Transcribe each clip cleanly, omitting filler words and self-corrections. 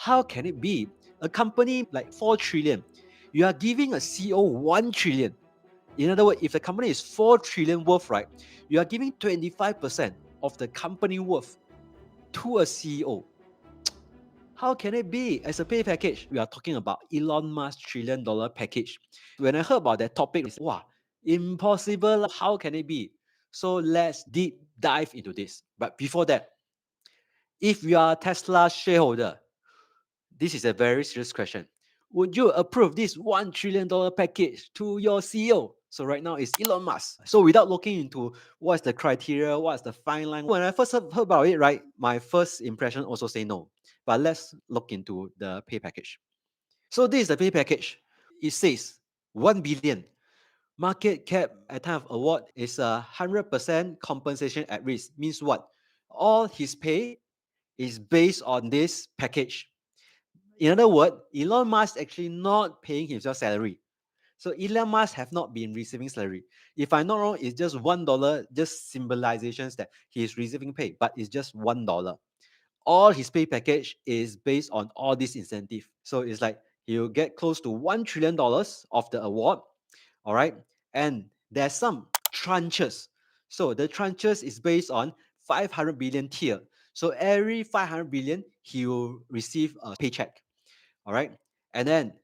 How can it be? A company like 4 trillion, you are giving a CEO 1 trillion. In other words, if the company is 4 trillion worth, right, you are giving 25% of the company worth to a CEO. How can it be? As a pay package, we are talking about Elon Musk $1 trillion package. When I heard about that topic, it's wow, impossible. How can it be? So let's deep dive into this. But before that, if you are a Tesla shareholder, this is a very serious question. Would you approve this $1 trillion package to your CEO? So right now it's Elon Musk. So without looking into what's the criteria, what's the fine line, when I first heard about it, right, my first impression also say no. But let's look into the pay package. So this is the pay package. It says 1 billion. Market cap at time of award is 100% compensation at risk. Means what? All his pay is based on this package. In other words, Elon Musk actually not paying himself salary. So Elon Musk have not been receiving salary. If I'm not wrong, it's just $1, just symbolizations that he is receiving pay, but it's just $1. All his pay package is based on all these incentive. So it's like he'll get close to $1 trillion of the award. All right. And there's some tranches. So the tranches is based on 500 billion tier. So every 500 billion, he will receive a paycheck. All right. And then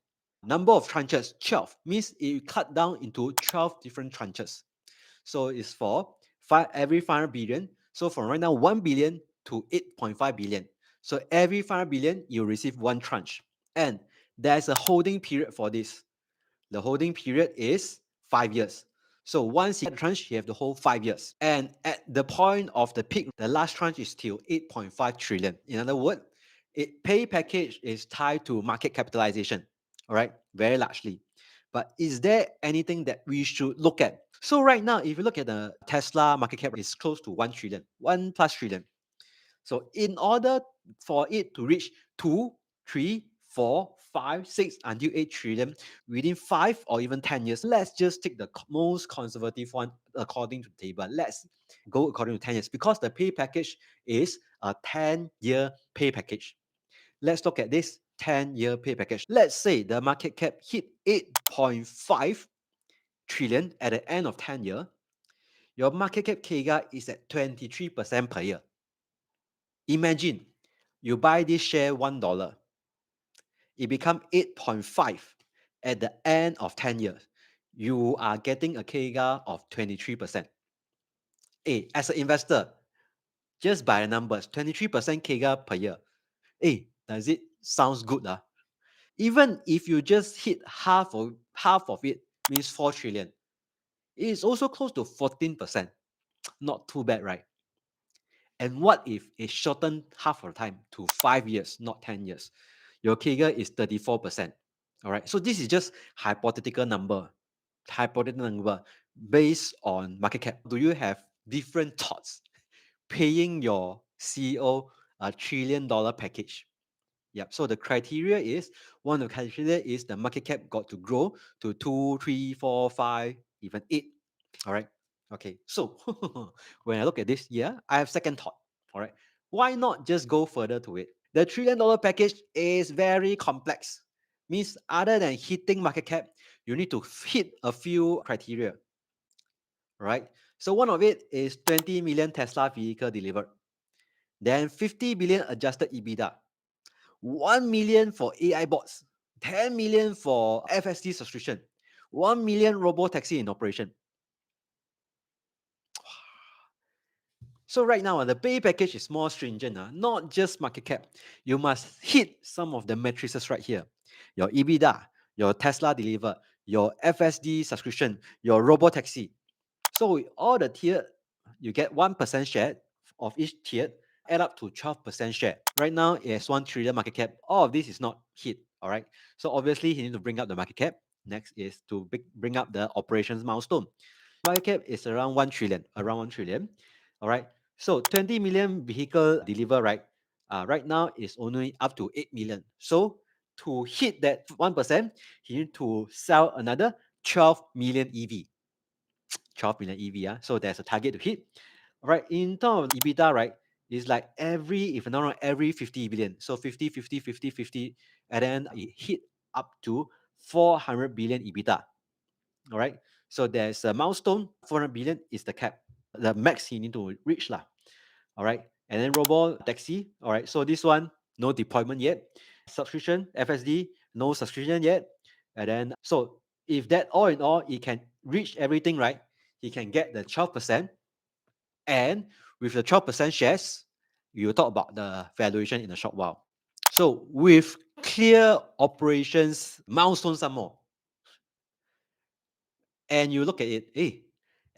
number of tranches, 12, means it cut down into 12 different tranches. So it's for every 500 billion. So from right now, 1 billion to 8.5 billion. So every 500 billion, you receive one tranche. And there's a holding period for this. The holding period is 5 years. So once you get the tranche, you have to hold 5 years. And at the point of the peak, the last tranche is still 8.5 trillion. In other words, pay package is tied to market capitalization, all right, very largely. But is there anything that we should look at? So right now, if you look at the Tesla market cap, it's close to 1 trillion, 1 plus trillion. So in order for it to reach 2, 3, 4, 5, 6 until 8 trillion within 5 or even 10 years, let's just take the most conservative one according to the table. Let's go according to 10 years because the pay package is a 10-year pay package. Let's look at this 10-year pay package. Let's say the market cap hit 8.5 trillion at the end of 10 years. Your market cap CAGR is at 23% per year. Imagine you buy this share $1, it become 8.5 at the end of 10 years. You are getting a CAGR of 23%. Hey, as an investor, just by the numbers, 23% CAGR per year. Hey, does it sounds good? Even if you just hit half of it, means 4 trillion. It is also close to 14%. Not too bad, right? And what if it shortened half of the time to 5 years, not 10 years? Your CAGR is 34%. All right. So this is just hypothetical number based on market cap. Do you have different thoughts paying your CEO a $1 trillion package? Yep. So the criteria is one of the criteria is the market cap got to grow to 2, 3, 4, 5, even 8. All right. Okay. So when I look at this, yeah, I have second thought. All right. Why not just go further to it? The $1 trillion package is very complex. Means other than hitting market cap, you need to hit a few criteria. Right. So one of it is 20 million Tesla vehicle delivered. Then 50 billion adjusted EBITDA. 1 million for AI bots, 10 million for FSD subscription, 1 million robotaxi in operation. So right now, the pay package is more stringent, not just market cap. You must hit some of the matrices right here. Your EBITDA, your Tesla deliver, your FSD subscription, your robotaxi. So with all the tier, you get 1% share of each tier, add up to 12% share. Right now, it has 1 trillion market cap. All of this is not hit, all right? So obviously, you need to bring up the market cap. Next is to bring up the operations milestone. Market cap is around 1 trillion, all right? So 20 million vehicle deliver, right? Right now, it's only up to 8 million. So to hit that 1%, you need to sell another 12 million EV. 12 million EV. So there's a target to hit. All right. In terms of EBITDA, right, It's like every, if I'm not wrong, every 50 billion. So 50, 50, 50, 50, and then it hit up to 400 billion EBITDA. All right. So there's a milestone, 400 billion is the cap, the max he need to reach lah. All right. And then robo taxi. All right. So this one, no deployment yet. Subscription, FSD, no subscription yet. And then, so if that all in all, he can reach everything, right? He can get the 12%. And with the 12% shares, we will talk about the valuation in a short while. So with clear operations milestones some more, and you look at it, hey,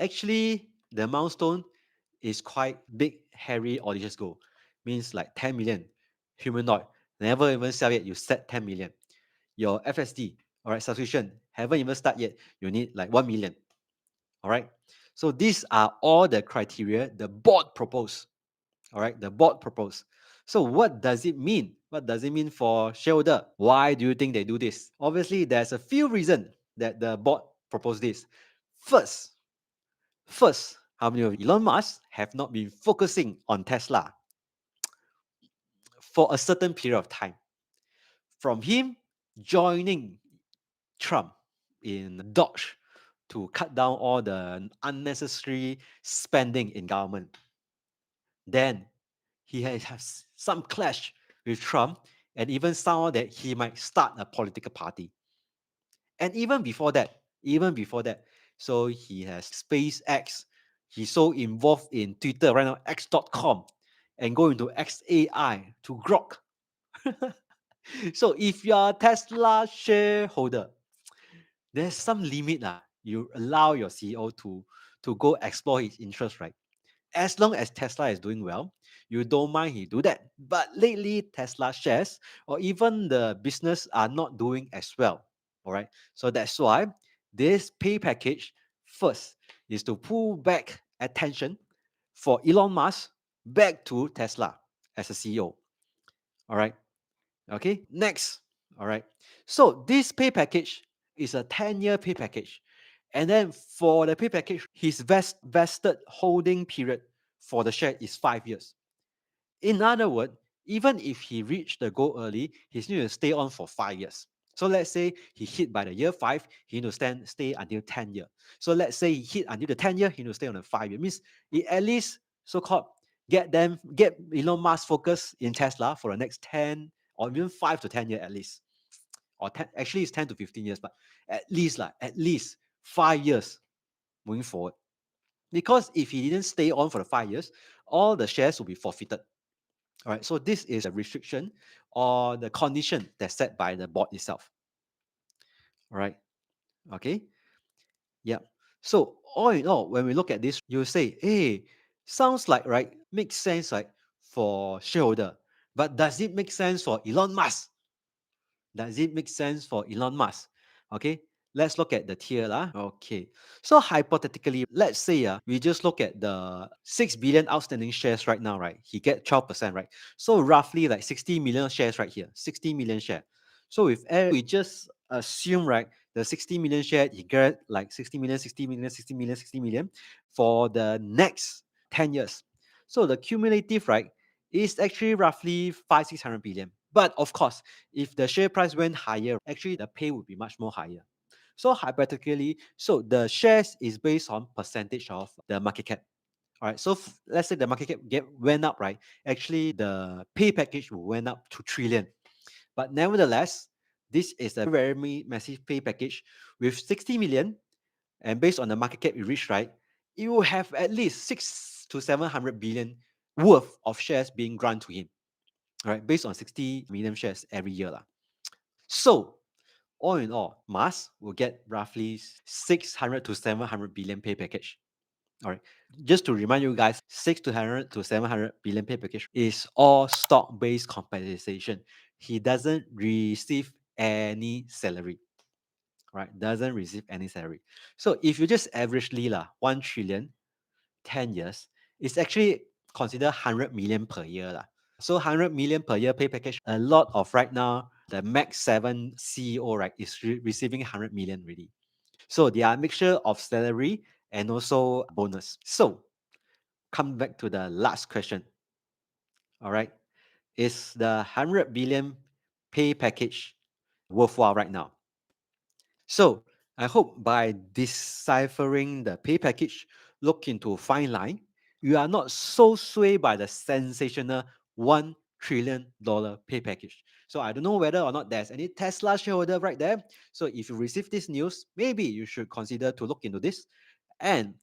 actually the milestone is quite big, hairy, audacious goal. Means like 10 million humanoid, never even sell yet, you set 10 million. Your FSD, all right, subscription, haven't even start yet, you need like 1 million. All right. So these are all the criteria the board proposed. All right, the board proposed. So what does it mean? What does it mean for shareholder? Why do you think they do this? Obviously, there's a few reasons that the board proposed this. First, how many of Elon Musk have not been focusing on Tesla for a certain period of time? From him joining Trump in Dodge to cut down all the unnecessary spending in government. Then he has some clash with Trump and even sound that he might start a political party. And even before that, so he has SpaceX. He's so involved in Twitter right now, X.com, and go into XAI to Grok. So if you are a Tesla shareholder, there's some limit. You allow your CEO to go explore his interest, right? As long as Tesla is doing well, you don't mind he do that. But lately, Tesla shares or even the business are not doing as well. All right. So that's why this pay package first is to pull back attention for Elon Musk back to Tesla as a CEO. All right. Okay. Next. All right. So this pay package is a 10-year pay package. And then for the pay package, his vested holding period for the share is 5 years. In other words, even if he reached the goal early, he's need to stay on for 5 years. So let's say he hit by the year 5, he need to stay until 10 years. So let's say he hit until the 10 year, he need to stay on the 5 year. Means he at least so-called get Elon Musk focus in Tesla for the next 10 or even 5 to 10 years at least. Or 10, actually it's 10 to 15 years, but at least 5 years moving forward. Because if he didn't stay on for the 5 years, all the shares will be forfeited. All right, so this is a restriction or the condition that's set by the board itself. All right, okay, yeah. So all in all, when we look at this, you say, hey, sounds like right, makes sense like for shareholder, but does it make sense for Elon Musk? Does it make sense for Elon Musk? Okay, let's look at the tier lah. Okay, so hypothetically, let's say we just look at the 6 billion outstanding shares right now, right? He get 12%, right? So roughly like 60 million shares right here, 60 million share. So if we just assume, right, the 60 million share, he get like 60 million, 60 million, 60 million, 60 million for the next 10 years. So the cumulative, right, is actually roughly 600 billion. But of course, if the share price went higher, actually the pay would be much more higher. So hypothetically, so the shares is based on percentage of the market cap. All right. So let's say the market cap went up, right? Actually, the pay package went up to trillion. But nevertheless, this is a very massive pay package with 60 million, and based on the market cap you reach, right, you will have at least 600 to 700 billion worth of shares being granted to him. All right, based on 60 million shares every year. So all in all, Mars will get roughly 600 to 700 billion pay package. All right. Just to remind you guys, 600 to 700 billion pay package is all stock-based compensation. He doesn't receive any salary. Right? Doesn't receive any salary. So if you just averagely 1 trillion, 10 years, it's actually considered 100 million per year. So 100 million per year pay package, a lot of right now, the Max 7 CEO, right, is receiving 100 million already. So they are a mixture of salary and also bonus. So come back to the last question. all right, is the 100 billion pay package worthwhile right now? So I hope by deciphering the pay package, look into fine line, you are not so swayed by the sensational $1 trillion pay package. So I don't know whether or not there's any Tesla shareholder right there. So if you receive this news, maybe you should consider to look into this. And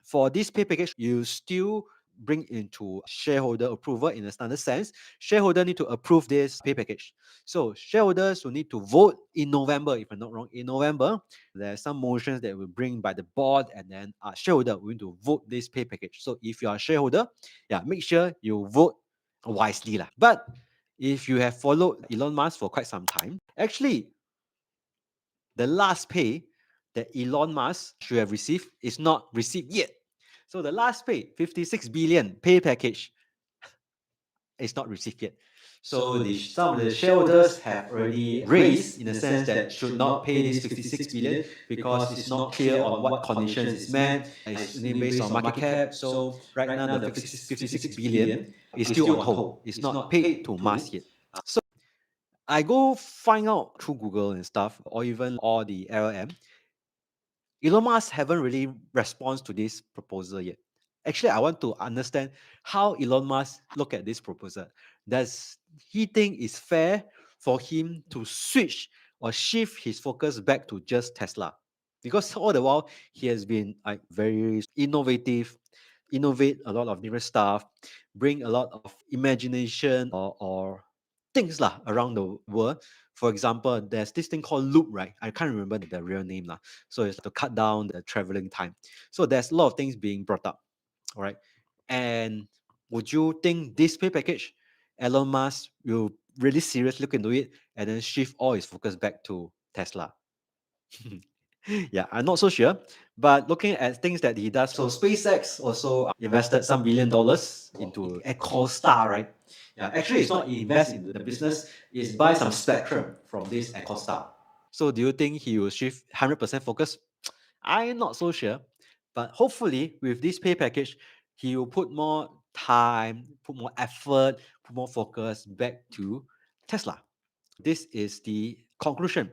for this pay package, you still bring into shareholder approval in a standard sense. Shareholder need to approve this pay package. So shareholders will need to vote in November, if I'm not wrong. In November, there's some motions that will bring by the board, and then shareholder will need to vote this pay package. So if you are a shareholder, yeah, make sure you vote wisely lah. But if you have followed Elon Musk for quite some time, actually the last pay that Elon Musk should have received is not received yet. So the last pay, 56 billion pay package, is not received yet. So some of the shareholders have already raised in the sense that should not pay this 56 billion because it's not clear on what conditions it's meant. It's only based on market cap. So right now the 56 billion is still on hold. It's not paid to Musk yet. So I go find out through Google and stuff, or even all the LLM. Elon Musk haven't really responded to this proposal yet. Actually, I want to understand how Elon Musk look at this proposal. Does he think it's fair for him to switch or shift his focus back to just Tesla? Because all the while he has been like very innovative, innovate a lot of different stuff, bring a lot of imagination or things lah around the world. For example, there's this thing called Loop, right? I can't remember the real name lah. So it's to cut down the traveling time. So there's a lot of things being brought up. All right. And would you think this pay package, Elon Musk will really seriously look into it and then shift all his focus back to Tesla? Yeah, I'm not so sure. But looking at things that he does, so SpaceX also invested some $1 billion into EchoStar, right? Yeah, actually, it's not invest in the business, it's buy some spectrum from this EchoStar. So do you think he will shift 100% focus? I'm not so sure. But hopefully, with this pay package, he will put more time, put more effort, put more focus back to Tesla. This is the conclusion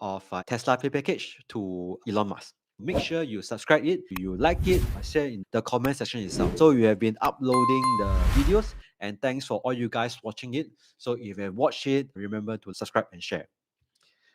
of Tesla pay package to Elon Musk. Make sure you subscribe it, you like it, share in the comment section itself. So we have been uploading the videos, and thanks for all you guys watching it. So if you have watched it, remember to subscribe and share.